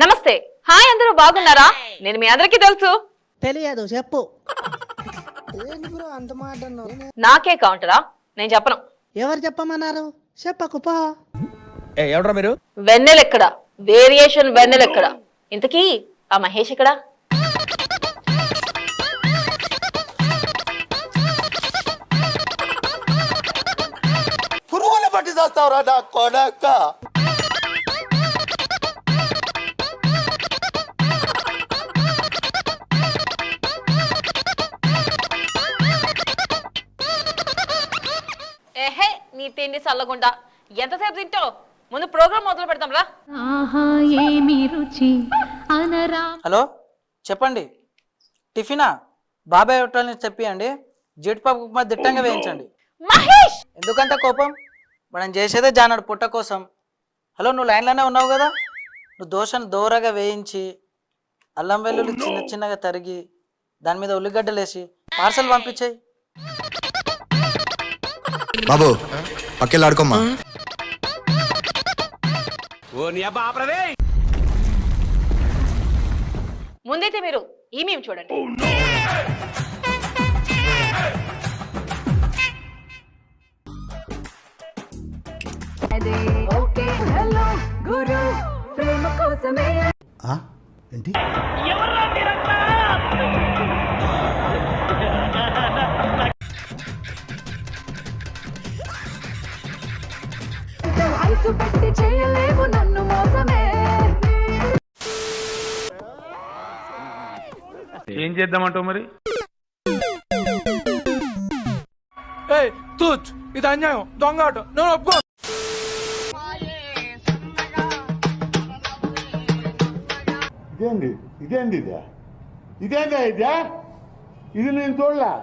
నమస్తే, హాయ్, అందరూ బాగున్నారా? నేను మీ అందరికీ తెలుసు. తెలియదు, చెప్పు. నాకే కౌంటరా? నేను చెప్పను. ఎవరు చెప్పమన్నారు? చెప్పకు పో. ఎవడ్రా మీరు? వెన్నెలెక్కడ? వేరియేషన్ వెన్నెలెక్కడ? ఇంతకీ ఆ మహేష్ ఎక్కడ? పురుగుల పట్టి చేస్తావురా నా కొడక. ఏహే, నీ తిండి చల్లగుండా ఎంతసేపు తింటావు? ముందు ప్రోగ్రామ్ మొదలు పెడతాం రా. హలో, చెప్పండి. టిఫినా? బాబాయ్ హోటల్ నుంచి చెప్పియండి. జీడిపప్పు ఉప్మా దిట్టంగా వేయించండి. మహేష్, ఎందుకంత కోపం? మనం చేసేదే జానాడు పుట్ట కోసం. హలో, నువ్వు లైన్లోనే ఉన్నావు కదా? నువ్వు దోశను దోరగా వేయించి అల్లం వెల్లుల్లి చిన్న చిన్నగా తరిగి దాని మీద ఉల్లిగడ్డలు వేసి పార్సల్ పంపించేయి. బాబు పక్కెళ్ళాడుకోమ్మా. ముందైతే మీరు ఈ మేము చూడండి. ఏంటి? ఏం చేద్దామంటావు మరి? ఇది అన్యాయం, దొంగ ఆట. నేను ఒప్పుకో. ఇదేంది ఇదేందా ఇది నేను చూడలా.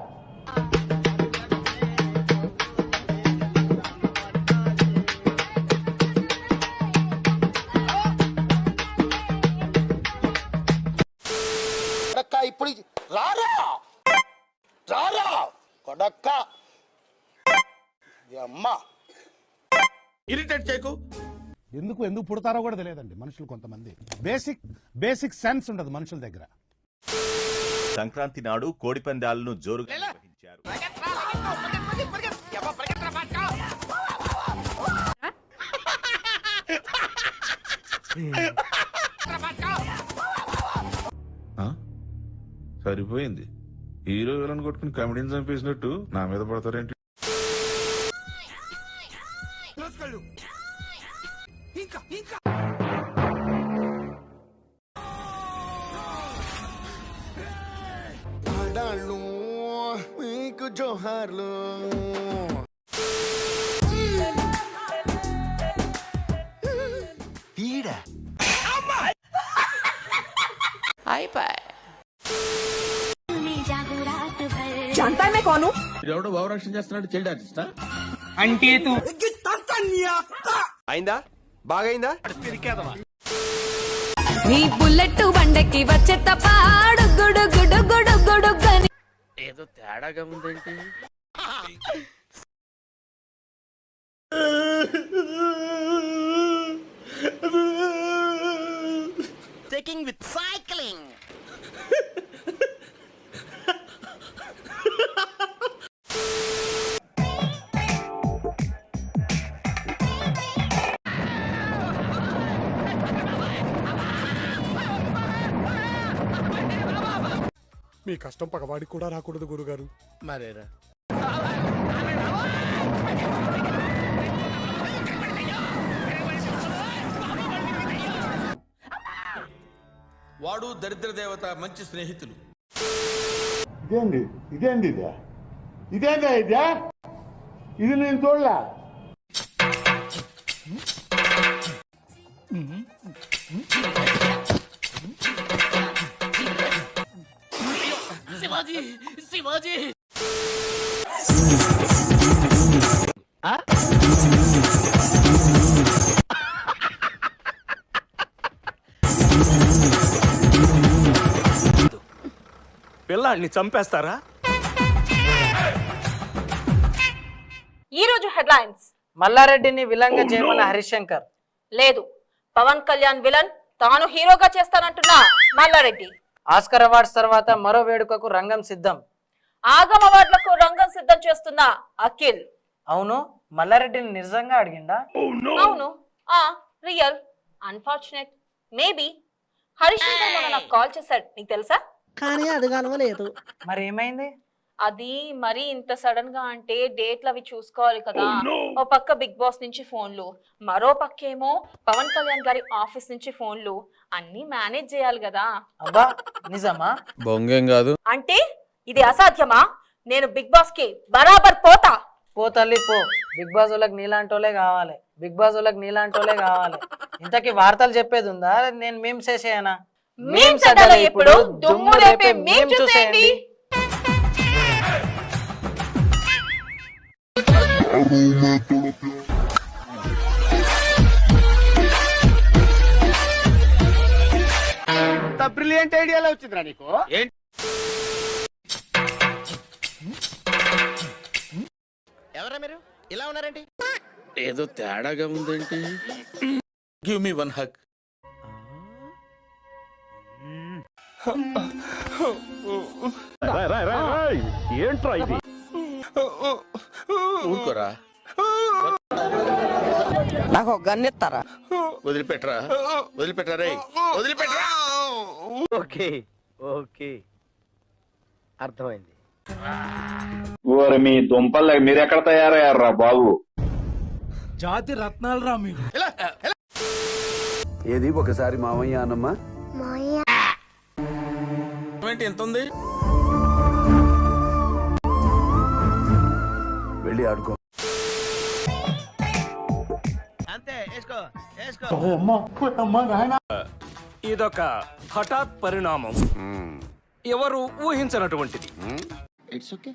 ఇప్పుడు రారా రారా కొడక్క అమ్మా. ఇరిటేట్ చేయకు. ఎందుకు పుడతారో కూడా తెలియదండి మనుషులు. కొంతమంది బేసిక్ సెన్స్ ఉండదు మనుషుల దగ్గర. సంక్రాంతి నాడు కోడిపందాలను జోరుగా నిర్వహించారు. సరిపోయింది. హీరో విలన్ కొట్టుకుని కమెడీని చంపేసినట్టు నా మీద పడతారేంటి? మీకు జోహార్లు. ఎవడో భావరక్షణ చేస్తున్నాడు, చైల్డ్ ఆర్టిస్టా? అంటే అయిందా? బాగైందా? నీ బుల్లెట్ బండకి వచ్చే తపాడు గుడు గుడు గుడు గుడు గని. ఏదో తేడాగా ఉందేంటి? Taking with cycling. మీ కష్టం పగవాడికి కూడా రాకూడదు గురుగారు. మరేరా వాడు దరిద్ర దేవత, మంచి స్నేహితులు. ఇదేందా ఇది నేను చూడలా. శివాజీ పిల్లాన్ని చంపేస్తారా? ఈ రోజు హెడ్లైన్స్. మల్లారెడ్డిని విలంగా చేయమన్న హరిశంకర్. లేదు, పవన్ కళ్యాణ్ విలన్ తాను హీరోగా చేస్తానంటున్నా మల్లారెడ్డి. ఆస్కర్ అవార్డ్స్ తర్వాత మరో వేడుకకు రంగం సిద్ధం. ఆగమ అవార్డులకు రంగం సిద్ధం చేస్తున్న అఖిల్. అవును, మల్లారెడ్డిని నిజంగా అడిగిండా? అవును, real, unfortunate, maybe. Harish Shankar మొన్న నాకు కాల్ చేశాడు, నీకు తెలుసా? కానీ అది కలవలేదు. మరి ఏమైంది? అది మరి ఇంత సడన్ గా అంటే డేట్లు అవి చూసుకోవాలి కదా. ఓ పక్క బిగ్ బాస్ నుంచి ఫోన్లు, మరో పక్కేమో పవన్ కళ్యాణ్ గారి ఆఫీస్ నుంచి ఫోన్లు, అన్ని మేనేజ్ చేయాలి కదా. అబ్బా నిజమా? బొంగేం కాదు. అంటే ఇది అసాధ్యమా? నేను బిగ్ బాస్ కి బరాబర్ పోతా. పో తల్లి పో, బిగ్ బాస్ వాళ్ళకి నీలాంటోలే కావాలి, బిగ్ బాస్ వాళ్ళకి నీలాంటోలే కావాలి. ఇంతకీ వార్తలు చెప్పేది ఉందా? నేను మేమ్స్ చేసేయనా? మీమ్స్ అడ్డాలో ఇప్పుడు దుమ్ము రేపే మీమ్ చూసేయండి. బ్రిలియంట్ ఐడియాలో వచ్చిందిరా నీకు. ఎవరా మీరు ఇలా ఉన్నారండి? ఏదో తేడాగా ఉందేంటి? Give me one hug. ఏంట్రా ఇది? ఊరుకోరా, నాకు ఒక గన్ ఇస్తారా? వదిలిపెట్టరా, వదిలిపెట్టరా రే, వదిలిపెట్టరా. ఓకే ఓకే, అర్థమైంది. ఓరి మీ దుంపలు మీరెక్కడ తయారయ్యారా బాబు? జాతి రత్నాలు రా మీరు. ఏది ఒకసారి మామయ్య అన్నమ్మా. ఏంటి ఎంత ఉంది? వెళ్ళి ఆడుకో. ఇదొక హఠాత్ పరిణామం, ఎవరు ఊహించినటువంటిది. It's okay.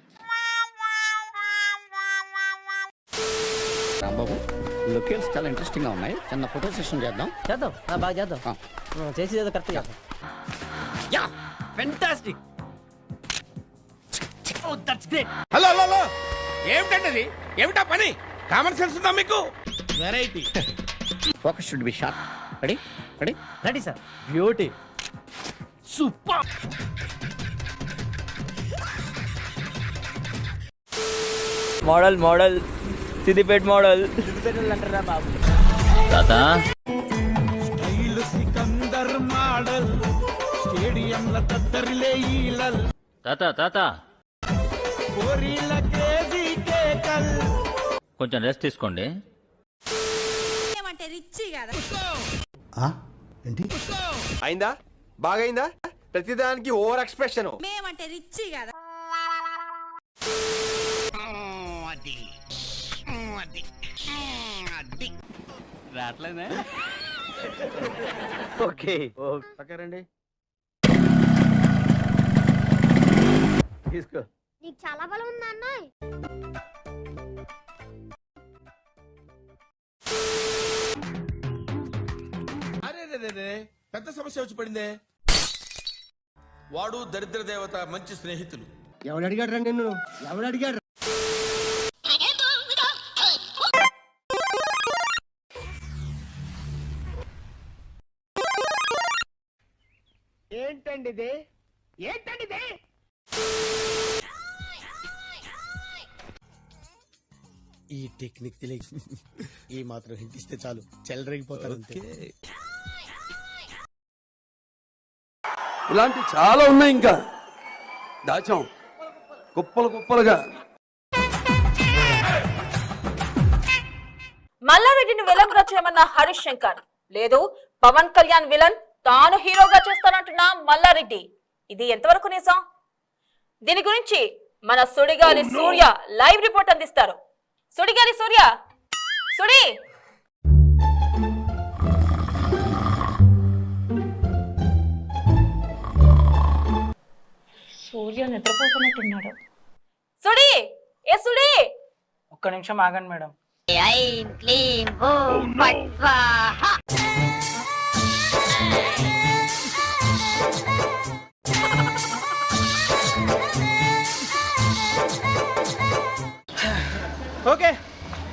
రాంబాబు, లొకేషన్స్ చాలా ఇంట్రెస్టింగ్ గా ఉన్నాయి. చిన్న ఫోటో సెషన్ చేద్దాం. బాగా చేద్దాం. చేసేది కరెక్ట్ చేద్దాం. Fantastic. Oh that's great. Hello hello hello, ఏమిటండి ఏమిటా పని? కామన్ సెన్స్ ఉందా మీకు? Variety. Focus should be sharp. Ready ready ready sir. Beauty. Super. Model model Siddipet model. అంటారా బాబు? తాత తాత తాత కొంచెం రెస్ట్ తీసుకోండి. ఏంటి? అయిందా? బాగైందా? ప్రతిదానికి ఓవర్ ఎక్స్ప్రెషన్. రాట్లేదే. ఓకే ఓకే రండి, తీసుకో. నీకు చాలా బలం ఉందా అన్నయ్య? అరే రే రే, పెద్ద సమస్య వచ్చి పడిందే. వాడు దరిద్ర దేవత మంచి స్నేహితులు. ఎవడు అడిగాడు రా నిన్ను? ఎవడు అడిగాడు? ఏంటండి ఇది? ఏంటండి ఇది? ఈ టెక్నిక్ తెలియదు, ఈ మాత్రం హింట్ ఇస్తే చాలు, చెలరేగిపోతారు అంతే. ఇలాంటి చాలా ఉన్నాయి, ఇంకా దాచాం కుప్పలు కుప్పలుగా. మల్లారెడ్డిని విలన్ గా చేయమన్న హరీష్ శంకర్, లేదు పవన్ కళ్యాణ్ విలన్ తాను హీరోగా చేస్తానంటున్న మల్లారెడ్డి. ఇది ఎంతవరకు నిజం? దీని గురించి మన సుడిగాలి సూర్య లైవ్ రిపోర్ట్ అందిస్తారు. సుడిగాలి సూర్య, సుడి. సూర్య నిద్రపోతున్నట్టున్నాడు. సుడి, ఏ సుడి. ఒక్క నిమిషం ఆగండి మేడం. ఓకే,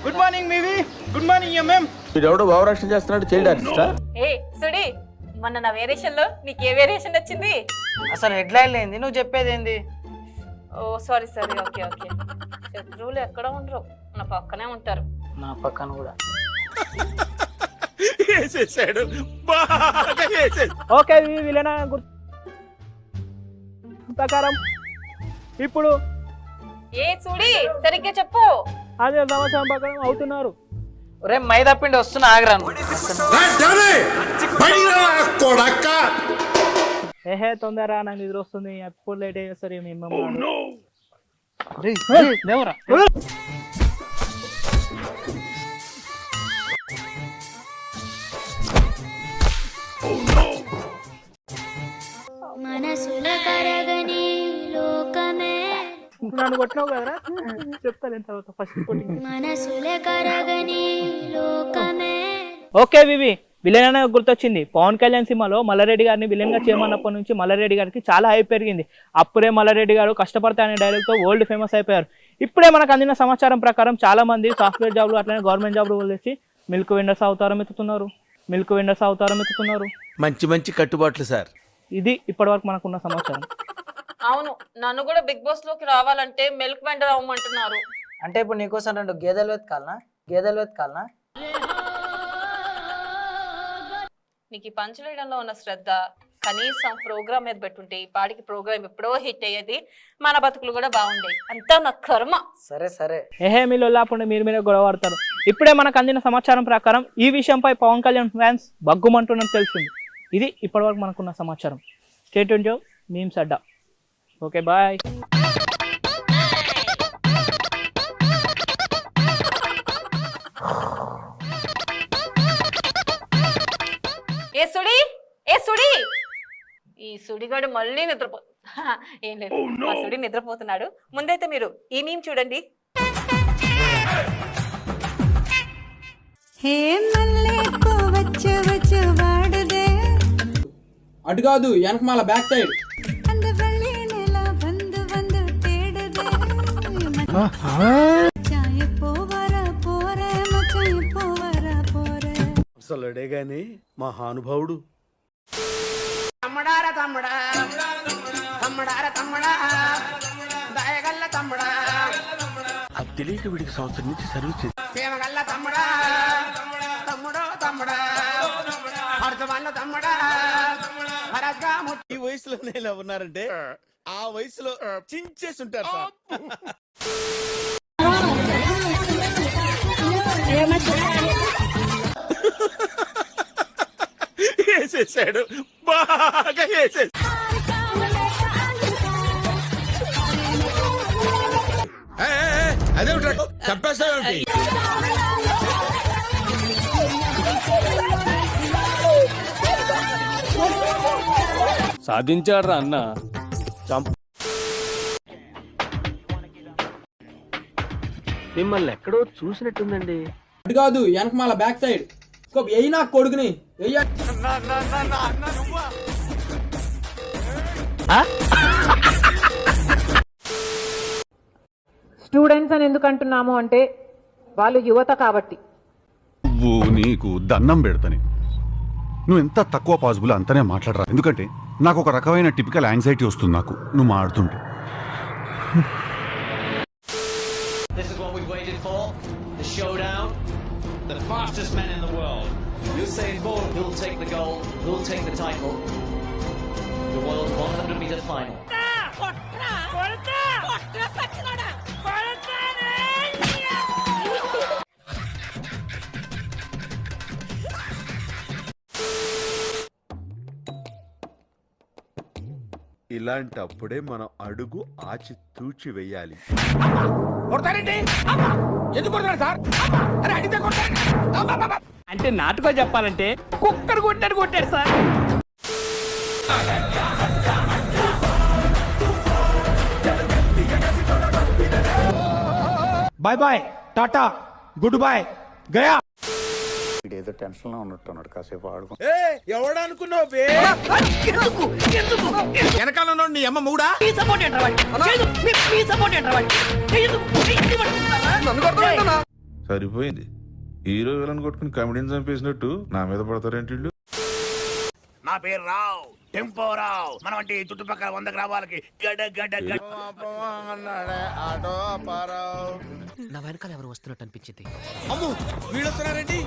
గుడ్ మార్నింగ్ మీవి. Good morning MM. వీడెవడో భావరక్షణ చేస్తున్నాడు, చైల్డ్ ఆర్టిస్టా? మొన్న నా వేరియేషన్ లో నీకు ఏ వేరియేషన్ వచ్చింది? అసలు హెడ్లైన్ ఏంది, నువ్వు చెప్పేది ఏంది? ఓ సారీ సారీ, ఓకే ఓకే. శత్రువులు ఎక్కడ ఉండరు, నా పక్కనే ఉంటారు. నా పక్కన కూడా. వేసేసాడు, బాగా వేసేసాడు. ఓకే విలన ప్రకారం ఇప్పుడు ఏ సుడి సరిగ్గా చెప్పు. అదే సమాచారం ప్రకారం అవుతున్నారు. ఒరే మైదా పిండి వస్తున్నా, ఆగరాను. ఏహే తొందర, నాకు నిద్ర వస్తుంది. ఎప్పుడు లేట్ అయ్యేసరి దేవరా. మనసుల కరగని లోకమే నన్ను కొట్టినావు కదరా, చెప్తాను ఎంత ఫస్ట్ మనసుల కరగని లోకమే. ఓకే వివి, విలన్ అనే గుర్తొచ్చింది. పవన్ కళ్యాణ్ సినిమాలో మల్లారెడ్డి గారిని విలన్ గా చేయమన్నప్పటి నుంచి మల్లారెడ్డి గారికి చాలా హైప్ పెరిగింది. అప్పుడే మల్లారెడ్డి గారు కష్టపడతా అనే డైలాగ్ తో వరల్డ్ ఫేమస్ అయిపోయారు. ఇప్పుడే మనకు అందిన సమాచారం ప్రకారం చాలా మంది సాఫ్ట్వేర్ జాబ్లు అట్లనే గవర్నమెంట్ జాబ్లు వదిలేసి మిల్క్ వెండర్స్ అవతారం ఎత్తుతున్నారు. మంచి మంచి కట్టుబాట్లు సార్. ఇది ఇప్పటి వరకు మనకున్న సమాచారం. అవును, నన్ను కూడా బిగ్ బాస్ లోకి రావాలంటే మిల్క్ వెండర్ అవ్వమంటున్నారు. అంటే ఇప్పుడు నీకోసం 2 గేదెలు వెతకాలనా? నీకు ఈ పంచలేయడంలో ఉన్న శ్రద్ధ కనీసం ప్రోగ్రామ్ మీద పెట్టుంటే ఈ పాడికి ప్రోగ్రామ్ ఎప్పుడో హిట్ అయ్యేది, మన బతుకులు కూడా బాగుండేవి. అంతా నా కర్మ. సరే ఏహే మీరు లేకుండా మీరు గొడవడతారు. ఇప్పుడే మనకు అందిన సమాచారం ప్రకారం ఈ విషయంపై పవన్ కళ్యాణ్ ఫ్యాన్స్ బగ్గుమంటున్నట్టు తెలిసింది. ఇది ఇప్పటి వరకు మనకున్న సమాచారం. Stay tuned to memes Adda. Okay bye. ఏ సుడి, ఈ సుడిగాడు మళ్ళీ ఏం లేదు, ఆ సుడి నిద్రపోతున్నాడు. ముందైతే మీరు ఈ మీమ్ చూడండి. అటు కాదు, వెనకమాల బ్యాక్ సైడ్. అసలుడే గాని మహానుభావుడు. అది తెలియక వీడికి సంవత్సరం నుంచి సర్వీస్ చేసి ఈ వయసులో ఇలా ఉన్నారంటే ఆ వయసులో చించేసి ఉంటారు సార్. వేసేసాడు, బాగా వేసేసాడు. అదే చంపేస్తావేంటి? సాధించాడ్రా అన్న. మిమ్మల్ని ఎక్కడో చూసినట్టుందండి. అటు కాదు, వెనకమాల బ్యాక్ సైడ్. ఎయ్యి నా కొడుకుని ఎయ్య. స్టూడెంట్స్ అని ఎందుకు అంటున్నాము అంటే వాళ్ళు యువత కాబట్టి. నువ్వు నీకు దండం పెడతాని, నువ్వు ఎంత తక్కువ పాసిబుల్ అంతనే మాట్లాడరా. ఎందుకంటే నాకు ఒక రకమైన టిపికల్ యాంగ్జైటీ వస్తుంది నాకు నువ్వు మాట్లాడుతుంటే. This is what we've waited for. The showdown. The fastest men in the world. Usain Bolt will take the gold, will take the title. The world 100 meter final. ఇలాంటప్పుడే మనం అడుగు ఆచి తూచి వెయ్యాలి. అంటే నాటుగా చెప్పాలంటే కుక్కర్ కొట్టాడు sir. Bye bye, tata, good boy, గయా. ఏదో టెన్షన్ లో ఉన్నట్టున్నాడు, కాసేపు ఆడుకో. ఎవడనుకున్నావు? వెనకాల నీ అమ్మ మూడా? సరిపోయింది. హీరో విలన్ కొట్టుకుని కమెడీని చంపేసినట్టు నా మీద పడతారేంటి? నా నా పేరు రావు టెంపో రావు మన వంటి చుట్టుపక్కల 100 గ్రామాలకి గడ గడ గడ అన్నాడే ఆటో పారావు. నా వెనకాల ఎవరు వస్తున్నట్టు అనిపించింది. అమ్ము వీళ్ళు వస్తున్నారేంటి?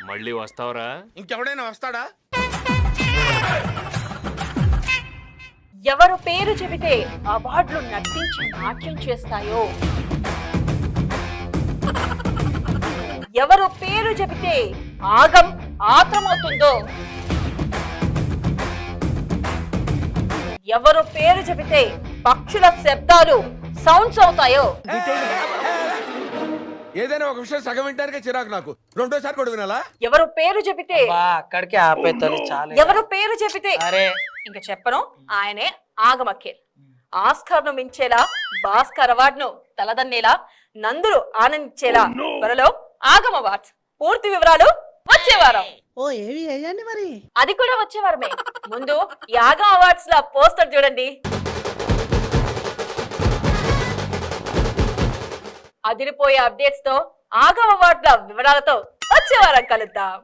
మళ్ళీ వస్తావరా? ఇంకెవడైనా వస్తాడా? ఎవరు పేరు చెబితే అవార్డులు నటించి నాట్యం చేస్తాయో, ఎవరు పేరు చెబితే ఆగం ఆత్రమవుతుందో, ఎవరు పేరు చెబితే పక్షుల శబ్దాలు సౌండ్స్ అవుతాయో, ఏదైనా ఒక విషయం సగం వింటానికే చిరాకు నాకు. రెండోసారి కూడా వినాలా? ఎవరు పేరు చెబితే అక్కడికి ఆపేతాలి చాలా. ఎవరు పేరు చెబితే అరే ఇంకా చెప్పను, ఆయనే ఆగమక్కేల్. ఆస్కార్ ను మించేలా, భాస్కర్ అవార్డును తలదన్నేలా, నందులు ఆనందించేలా త్వరలో ఆగమ అవార్డ్స్. పూర్తి వివరాలు వచ్చే వారం. అది కూడా వచ్చే వారమే. ముందు ఈ ఆగమ అవార్డ్స్ ల పోస్టర్ చూడండి. అదిరిపోయే అప్డేట్స్ తో ఆగమ అవార్డుల వివరాలతో వచ్చే వారం కలుద్దాం.